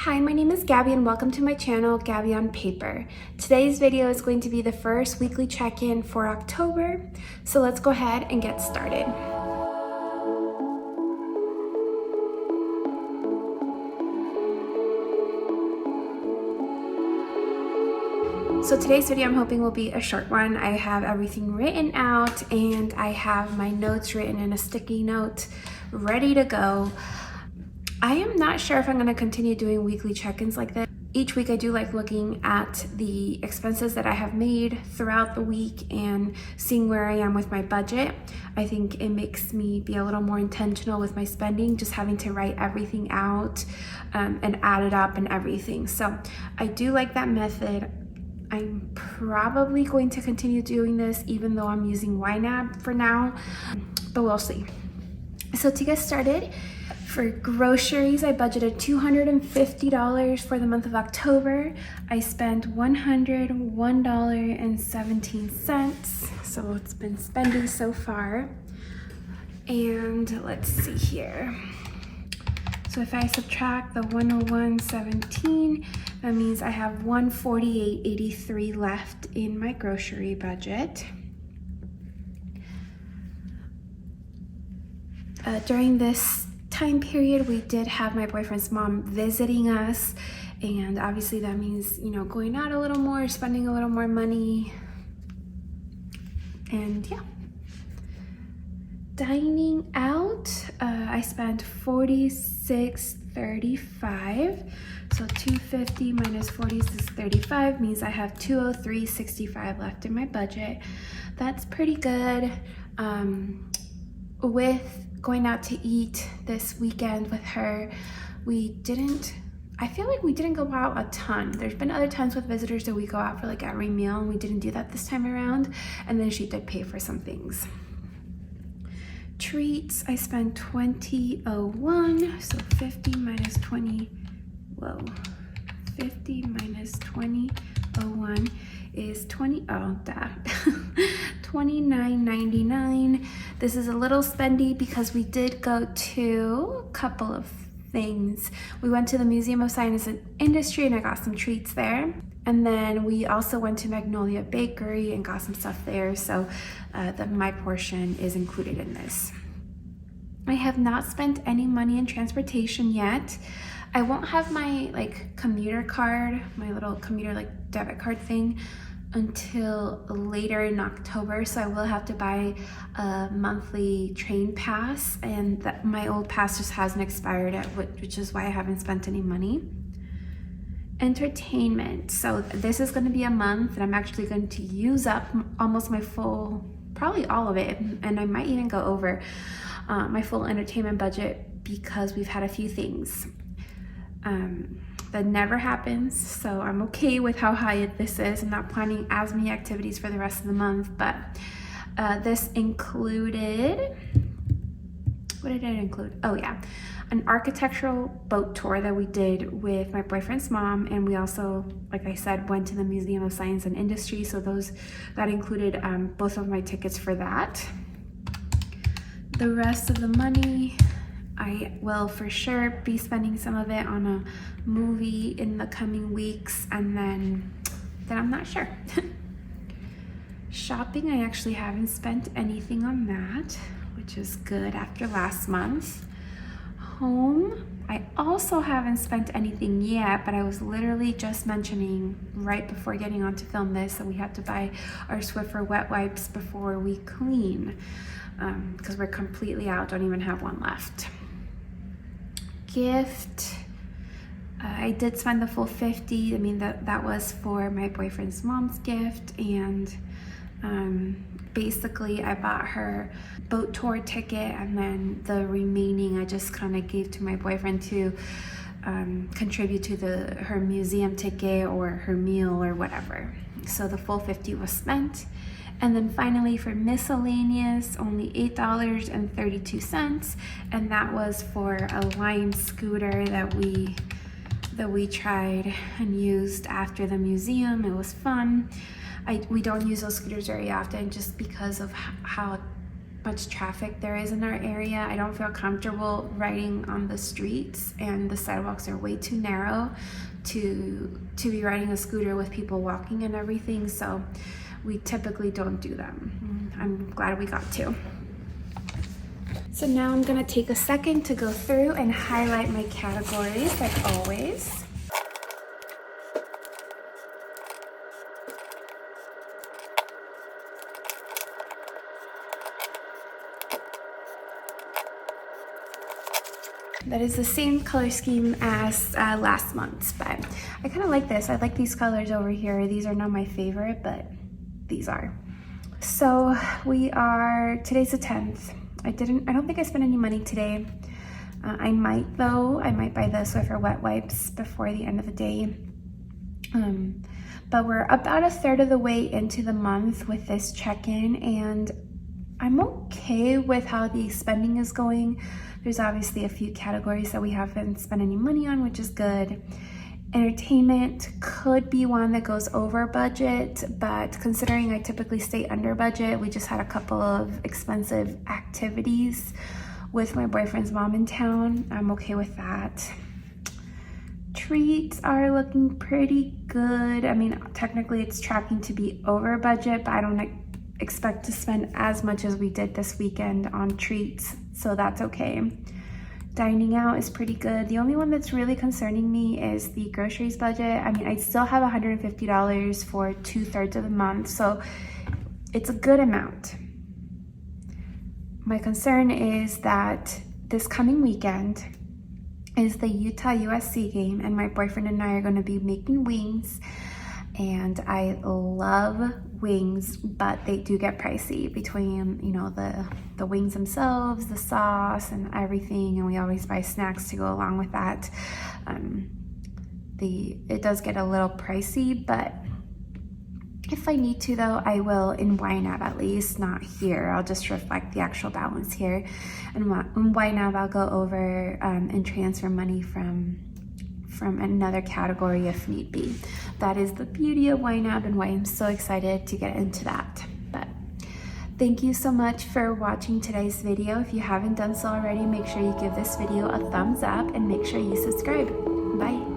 Hi, my name is Gabby and welcome to my channel, Gabby on Paper. Today's video is going to be the first weekly check-in for October, so let's go ahead and get started. So today's video I'm hoping will be a short one. I have everything written out and I have my notes written in a sticky note ready to go. I am not sure if I'm going to continue doing weekly check-ins like this. Each week I do like looking at the expenses that I have made throughout the week and seeing where I am with my budget. I think it makes me be a little more intentional with my spending, just having to write everything out and add it up and everything. So I do like that method. I'm probably going to continue doing this even though I'm using YNAB for now, but we'll see. So to get started, for groceries, I budgeted $250 for the month of October. I spent $101.17. So it's been spending so far. And let's see here. So if I subtract the 101.17, that means I have $148.83 left in my grocery budget. During this time period, we did have my boyfriend's mom visiting us, and obviously that means, you know, going out a little more, spending a little more money, and yeah. Dining out, I spent $46.35, so 250 minus 46.35 means I have 203.65 left in my budget. That's pretty good. With going out to eat this weekend with her, I feel like we didn't go out a ton. There's been other times with visitors that we go out for like every meal, and we didn't do that this time around, and then she did pay for some things. Treats, I spent $20.01, so 50 minus 20, 50 minus 20.01 is $29.99. This is a little spendy because we did go to a couple of things. We went to the Museum of Science and Industry and I got some treats there. And then we also went to Magnolia Bakery and got some stuff there. So my portion is included in this. I have not spent any money in transportation yet. I won't have my commuter card, my little commuter debit card thing, until later in October, so I will have to buy a monthly train pass, and my old pass just hasn't expired yet, which is why I haven't spent any money. Entertainment, so this is going to be a month that I'm actually going to use up almost my full, probably all of it, and I might even go over my full entertainment budget because we've had a few things. That never happens, so I'm okay with how high this is. I'm not planning as many activities for the rest of the month, but this included, what did it include? Oh yeah, an architectural boat tour that we did with my boyfriend's mom, and we also, like I said, went to the Museum of Science and Industry, so that included both of my tickets for that. The rest of the money, I will for sure be spending some of it on a movie in the coming weeks, and then I'm not sure. Shopping, I actually haven't spent anything on that, which is good after last month. Home, I also haven't spent anything yet, but I was literally just mentioning right before getting on to film this that we had to buy our Swiffer wet wipes before we clean, because we're completely out, don't even have one left. Gift, I did spend the full $50. I mean, that was for my boyfriend's mom's gift, and basically I bought her boat tour ticket, and then the remaining I just kind of gave to my boyfriend to contribute to her museum ticket or her meal or whatever. So the full $50 was spent. And then finally for miscellaneous, only $8.32, and that was for a Lime scooter that we tried and used after the museum. It was fun. We don't use those scooters very often just because of how much traffic there is in our area. I don't feel comfortable riding on the streets, and the sidewalks are way too narrow to be riding a scooter with people walking and everything, so we typically don't do them. I'm glad we got to. So now I'm gonna take a second to go through and highlight my categories like always. That is the same color scheme as last month's, but I kind of like this. I like these colors over here. These are not my favorite, but these are. So today's the 10th. I don't think I spent any money today. I might though. I might buy the Swiffer wet wipes before the end of the day. But we're about a third of the way into the month with this check-in, and I'm okay with how the spending is going. There's obviously a few categories that we haven't spent any money on, which is good. Entertainment could be one that goes over budget, but considering I typically stay under budget, we just had a couple of expensive activities with my boyfriend's mom in town. I'm okay with that. Treats are looking pretty good. I mean, technically it's tracking to be over budget, but I don't expect to spend as much as we did this weekend on treats, so that's okay. Dining out is pretty good. The only one that's really concerning me is the groceries budget. I mean, I still have $150 for 2/3 of the month, so it's a good amount. My concern is that this coming weekend is the Utah USC game, and my boyfriend and I are going to be making wings, and I love wings, but they do get pricey between, you know, the wings themselves, the sauce and everything, and we always buy snacks to go along with that. It does get a little pricey, but if I need to though, I will in YNAB, at least not here. I'll just reflect the actual balance here, and in YNAB I'll go over and transfer money from another category if need be. That is the beauty of YNAB and why I'm so excited to get into that. But thank you so much for watching today's video. If you haven't done so already, make sure you give this video a thumbs up and make sure you subscribe. Bye.